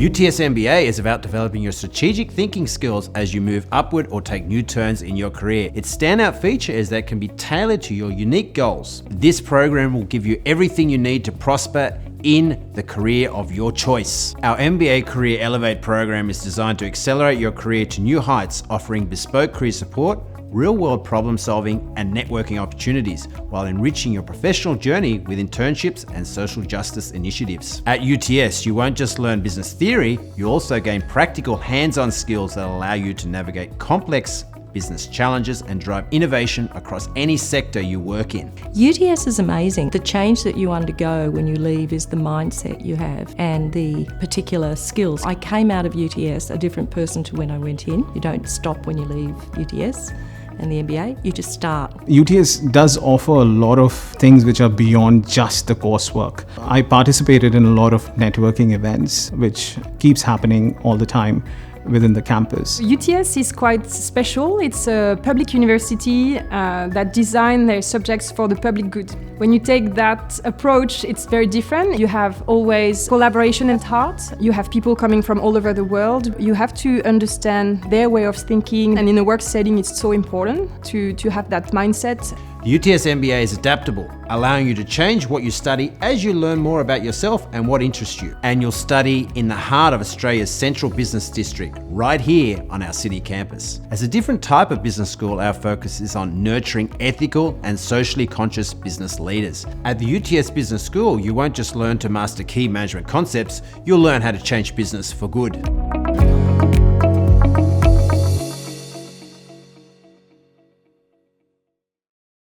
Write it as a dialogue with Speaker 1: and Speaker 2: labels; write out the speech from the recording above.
Speaker 1: UTS MBA is about developing your strategic thinking skills as you move upward or take new turns in your career. Its standout feature is that it can be tailored to your unique goals. This program will give you everything you need to prosper in the career of your choice. Our MBA Career Elevate program is designed to accelerate your career to new heights, offering bespoke career support, real-world problem solving and networking opportunities while enriching your professional journey with internships and social justice initiatives. At UTS, you won't just learn business theory, you also gain practical hands-on skills that allow you to navigate complex business challenges and drive innovation across any sector you work in.
Speaker 2: UTS is amazing. The change that you undergo when you leave is the mindset you have and the particular skills. I came out of UTS a different person to when I went in. You don't stop when you leave UTS and the MBA, you just start.
Speaker 3: UTS does offer a lot of things which are beyond just the coursework. I participated in a lot of networking events, which keeps happening all the time within the campus.
Speaker 4: UTS is quite special. It's a public university that design their subjects for the public good. When you take that approach, it's very different. You have always collaboration at heart. You have people coming from all over the world. You have to understand their way of thinking, and in a work setting, it's so important to have that mindset.
Speaker 1: The UTS MBA is adaptable, allowing you to change what you study as you learn more about yourself and what interests you. And you'll study in the heart of Australia's central business district, right here on our city campus. As a different type of business school, our focus is on nurturing ethical and socially conscious business leaders. At the UTS Business School, you won't just learn to master key management concepts, you'll learn how to change business for good.